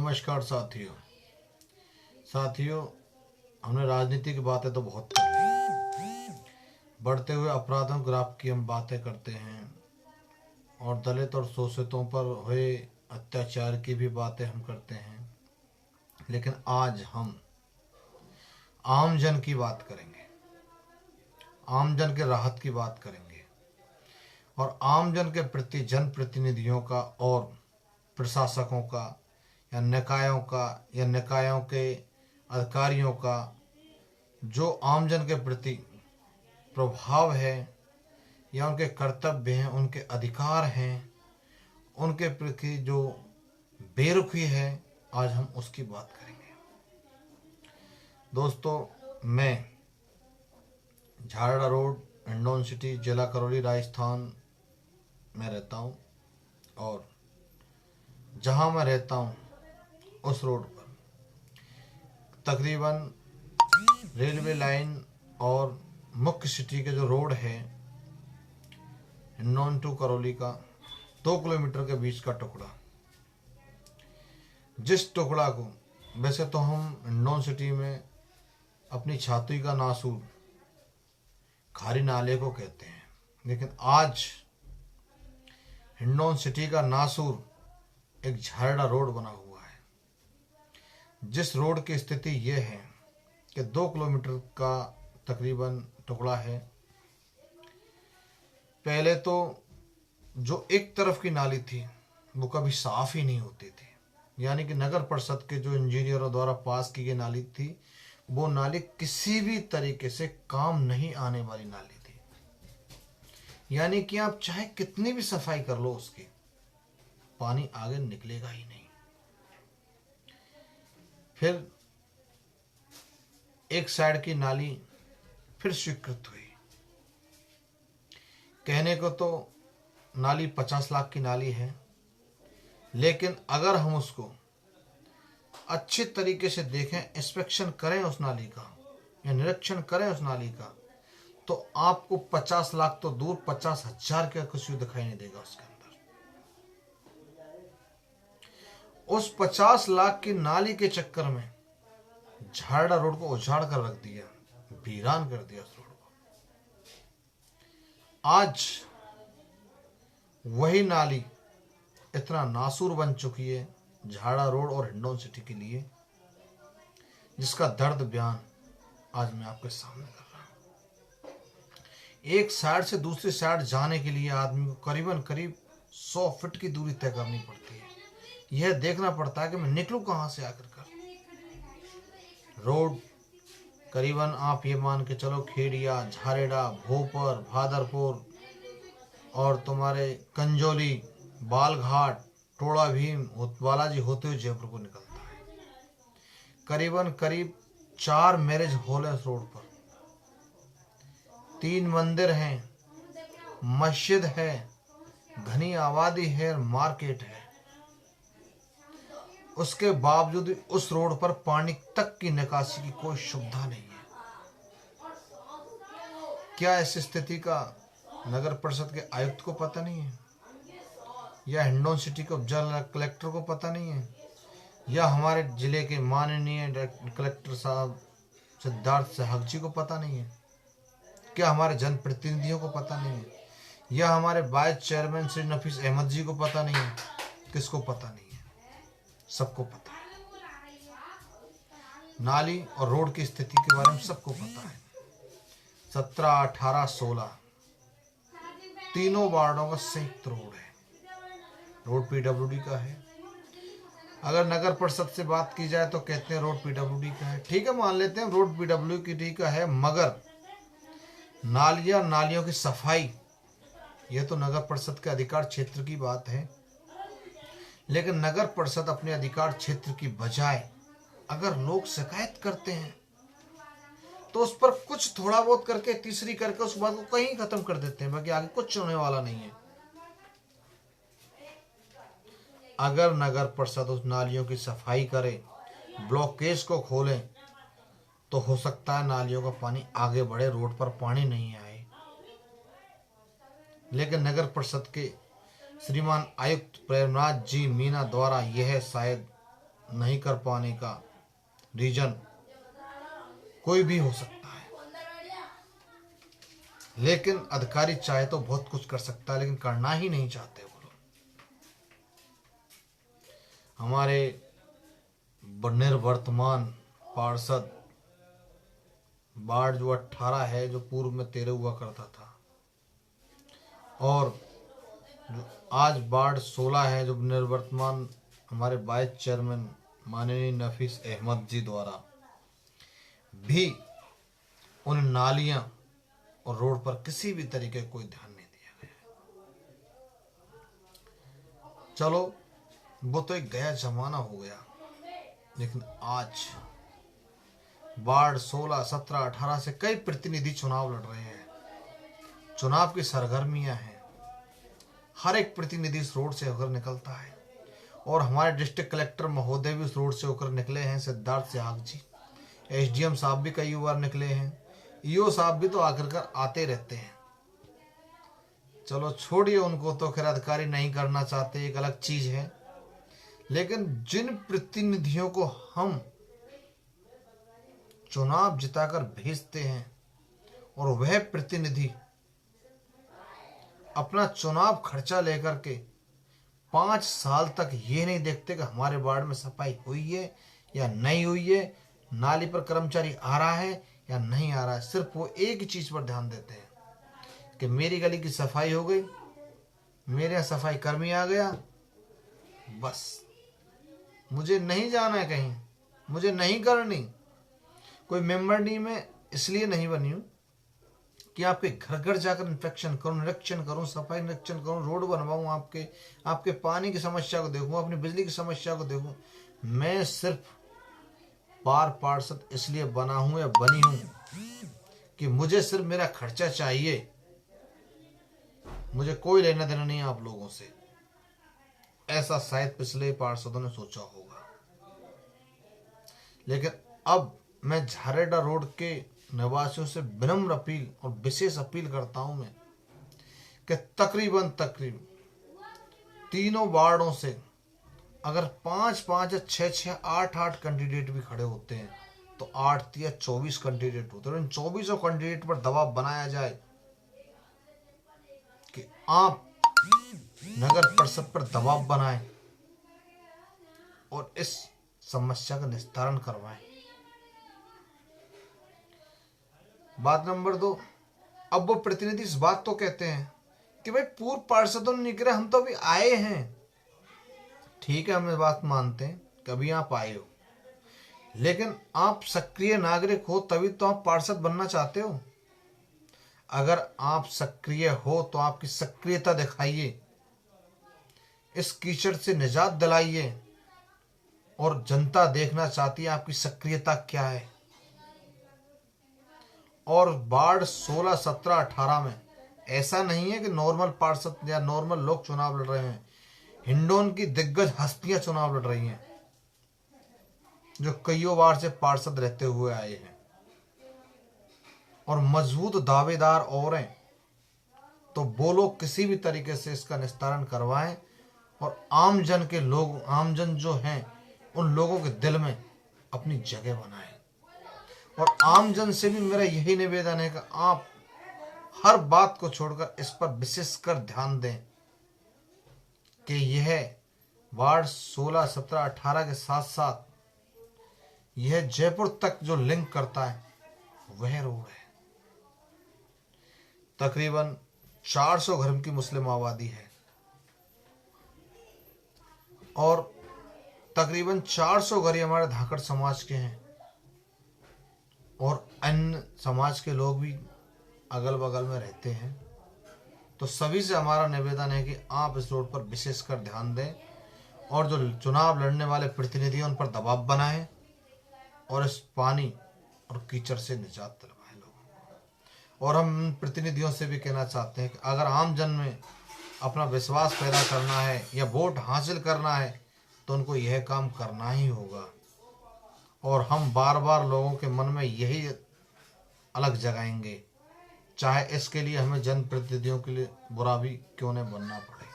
नमस्कार साथियों, हमने राजनीति की बातें तो बहुत कर ली। बढ़ते हुए अपराधों ग्राफ की हम बातें करते हैं और दलित और शोषितों पर हुए अत्याचार की भी बातें हम करते हैं। लेकिन आज हम आम जन की बात करेंगे, आम जन के राहत की बात करेंगे और आम जन के प्रति जनप्रतिनिधियों का और प्रशासकों का या निकायों के अधिकारियों का जो आम जन के प्रति प्रभाव है या उनके कर्तव्य हैं, उनके अधिकार हैं, उनके प्रति जो बेरुखी है, आज हम उसकी बात करेंगे। दोस्तों, मैं झारड़ा रोड, हिंडौन सिटी, जिला करौली, राजस्थान में रहता हूँ और जहाँ मैं रहता हूँ उस रोड पर तकरीबन रेलवे लाइन और मुख्य सिटी के जो रोड है हिंडौन टू करौली का 2 किलोमीटर के बीच का टुकड़ा, जिस टुकड़ा को वैसे तो हम हिंडौन सिटी में अपनी छाती का नासूर खारी नाले को कहते हैं, लेकिन आज हिंडौन सिटी का नासूर एक झारड़ा रोड बना हुआ है, जिस रोड की स्थिति यह है कि 2 किलोमीटर का तकरीबन टुकड़ा है। पहले तो जो एक तरफ की नाली थी वो कभी साफ ही नहीं होती थी, यानी कि नगर परिषद के जो इंजीनियरों द्वारा पास की गई नाली थी, वो नाली किसी भी तरीके से काम नहीं आने वाली नाली थी। यानी कि आप चाहे कितनी भी सफाई कर लो, उसकी पानी आगे निकलेगा ही नहीं। फिर एक साइड की नाली फिर स्वीकृत हुई। कहने को तो नाली 50 लाख की नाली है, लेकिन अगर हम उसको अच्छे तरीके से देखें, इंस्पेक्शन करें उस नाली का या निरीक्षण करें उस नाली का, तो आपको 50 लाख तो दूर 50,000 का कुछ भी दिखाई नहीं देगा उसके अंदर। उस 50 लाख की नाली के चक्कर में झारड़ा रोड को उजाड़ कर रख दिया, वीरान कर दिया उस रोड को। आज वही नाली इतना नासूर बन चुकी है झारड़ा रोड और हिंडौन सिटी के लिए, जिसका दर्द बयान आज मैं आपके सामने कर रहा हूं। एक साइड से दूसरी साइड जाने के लिए आदमी को करीब 100 फीट की दूरी तय करनी पड़ती है। यह देखना पड़ता है कि मैं निकलूं कहां से आकर कर। रोड करीबन आप ये मान के चलो खेड़िया, झारेड़ा, भोपर, भादरपुर और तुम्हारे कंजोली, बालघाट, टोड़ा भीम, बालाजी होते हुए जयपुर को निकलता है। करीब 4 मैरिज हॉल है इस रोड पर, 3 मंदिर हैं, मस्जिद है, घनी आबादी है, मार्केट है। उसके बावजूद उस रोड पर पानी तक की निकासी की कोई सुविधा नहीं है। क्या इस स्थिति का नगर परिषद के आयुक्त को पता नहीं है, या हिंडौन सिटी के जिला कलेक्टर को पता नहीं है, या हमारे जिले के माननीय कलेक्टर साहब सिद्धार्थ सहक जी को पता नहीं है? क्या हमारे जनप्रतिनिधियों को पता नहीं है, या हमारे वाइस चेयरमैन श्री नफीस अहमद जी को पता नहीं है? किसको पता नहीं है? सबको पता है। नाली और रोड की स्थिति के बारे में सबको पता है। 17, 18, 16 तीनों वार्डों का संयुक्त रोड है। रोड पीडब्ल्यूडी का है। अगर नगर परिषद से बात की जाए तो कहते हैं रोड पीडब्ल्यूडी का है। ठीक है, मान लेते हैं रोड पीडब्ल्यूडी का है, मगर नालियों की सफाई, यह तो नगर परिषद के अधिकार क्षेत्र की बात है। लेकिन नगर परिषद अपने अधिकार क्षेत्र की बजाय अगर लोग शिकायत करते हैं तो उस पर कुछ थोड़ा बहुत करके, तीसरी करके उस बात को कहीं खत्म कर देते हैं, बाकी आगे कुछ होने वाला नहीं है। अगर नगर परिषद उस नालियों की सफाई करे, ब्लॉकेज को खोले, तो हो सकता है नालियों का पानी आगे बढ़े, रोड पर पानी नहीं आए। लेकिन नगर परिषद के श्रीमान आयुक्त प्रेमराज जी मीना द्वारा यह शायद नहीं कर पाने का रीजन कोई भी हो सकता है, लेकिन अधिकारी चाहे तो बहुत कुछ कर सकता है, लेकिन करना ही नहीं चाहते वो लोग। हमारे निर्वर्तमान पार्षद वार्ड जो 18 है, जो पूर्व में 13 हुआ करता था, और जो आज वार्ड 16 है, जो निर्वर्तमान हमारे वाइस चेयरमैन माननीय नफीस अहमद जी द्वारा भी उन नालियां और रोड पर किसी भी तरीके कोई ध्यान नहीं दिया गया। चलो वो तो एक गया जमाना हो गया, लेकिन आज वार्ड 16, 17, 18 से कई प्रतिनिधि चुनाव लड़ रहे हैं। चुनाव की सरगर्मियां हैं, हर एक प्रतिनिधि इस रोड से होकर निकलता है, और हमारे डिस्ट्रिक्ट कलेक्टर महोदय भी उस रोड से होकर निकले हैं, सिद्धार्थ सिहाग जी। एसडीएम साहब भी कई बार निकले हैं, ईओ साहब भी तो आकर कर आते रहते हैं। चलो छोड़िए उनको, तो खैर अधिकारी नहीं करना चाहते, एक अलग चीज है। लेकिन जिन प्रतिनिधियों को हम चुनाव जिताकर भेजते हैं और वह प्रतिनिधि अपना चुनाव खर्चा लेकर के 5 साल तक ये नहीं देखते कि हमारे वार्ड में सफाई हुई है या नहीं हुई है, नाली पर कर्मचारी आ रहा है या नहीं आ रहा है, सिर्फ वो एक ही चीज पर ध्यान देते हैं कि मेरी गली की सफाई हो गई, मेरे यहाँ सफाई कर्मी आ गया, बस मुझे नहीं जाना है कहीं, मुझे नहीं करनी। कोई मेंबर नहीं, मैं इसलिए नहीं बनी हूं कि आपके घर घर जाकर इंस्पेक्शन करूं, निरीक्षण करूं, सफाई निरीक्षण करूं, रोड बनवाऊं, आपके पानी की समस्या को देखूं, अपनी बिजली की समस्या को देखूं। मैं सिर्फ पार्षद इसलिए बना हूं या बनी हूं कि मुझे सिर्फ मेरा खर्चा चाहिए, मुझे कोई लेना देना नहीं है आप लोगों से। ऐसा शायद पिछले पार्षदों ने सोचा होगा, लेकिन अब मैं झारेडा रोड के निवासियों से विनम्र अपील और विशेष अपील करता हूं मैं कि तकरीबन तीनों वार्डों से अगर 5-5 या 6-6, 8-8 कैंडिडेट भी खड़े होते हैं तो 8 या 24 कैंडिडेट होते हैं। इन 24 कैंडिडेट पर दबाव बनाया जाए कि आप नगर परिषद पर दबाव बनाएं और इस समस्या का निस्तारण करवाएं। बात नंबर 2, अब वो प्रतिनिधि इस बात तो कहते हैं कि भाई पूर्व पार्षदों ने निकले, हम तो अभी आए हैं। ठीक है, हम ये बात मानते हैं, कभी आप आए हो, लेकिन आप सक्रिय नागरिक हो तभी तो आप पार्षद बनना चाहते हो। अगर आप सक्रिय हो तो आपकी सक्रियता दिखाइए, इस कीचड़ से निजात दिलाइए, और जनता देखना चाहती है आपकी सक्रियता क्या है। और वार्ड 16, 17, 18 में ऐसा नहीं है कि नॉर्मल पार्षद या नॉर्मल लोग चुनाव लड़ रहे हैं। हिंडौन की दिग्गज हस्तियां चुनाव लड़ रही हैं, जो कईयों बार से पार्षद रहते हुए आए हैं, और मजबूत दावेदार और हैं। तो वो लोग किसी भी तरीके से इसका निस्तारण करवाएं और आमजन जो हैं उन लोगों के दिल में अपनी जगह बनाएं। और आमजन से भी मेरा यही निवेदन है कि आप हर बात को छोड़कर इस पर विशेषकर ध्यान दें कि यह वार्ड 16, 17, 18 के साथ साथ यह जयपुर तक जो लिंक करता है वह रोड है। तकरीबन 400 घर की मुस्लिम आबादी है और तकरीबन 400 घर हमारे धाकड़ समाज के हैं और अन्य समाज के लोग भी अगल बगल में रहते हैं। तो सभी से हमारा निवेदन है कि आप इस रोड पर विशेषकर ध्यान दें और जो चुनाव लड़ने वाले प्रतिनिधि उन पर दबाव बनाएं और इस पानी और कीचड़ से निजात दिलवाएं लोगों को। और हम प्रतिनिधियों से भी कहना चाहते हैं कि अगर आम जन में अपना विश्वास पैदा करना है या वोट हासिल करना है तो उनको यह काम करना ही होगा। और हम बार बार लोगों के मन में यही अलग जगाएंगे, चाहे इसके लिए हमें जनप्रतिनिधियों के लिए बुरा भी क्यों न बनना पड़े,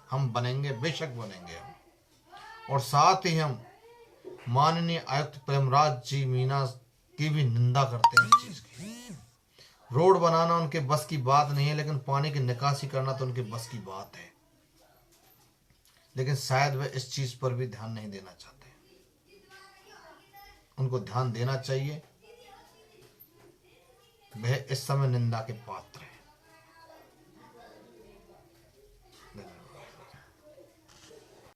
हम बनेंगे, बेशक बनेंगे हम। और साथ ही हम माननीय आयुक्त प्रेमराज जी मीना की भी निंदा करते हैं इस चीज की। रोड बनाना उनके बस की बात नहीं है, लेकिन पानी की निकासी करना तो उनके बस की बात है। लेकिन शायद वे इस चीज पर भी ध्यान नहीं देना चाहते। उनको ध्यान देना चाहिए। वह इस समय निंदा के पात्र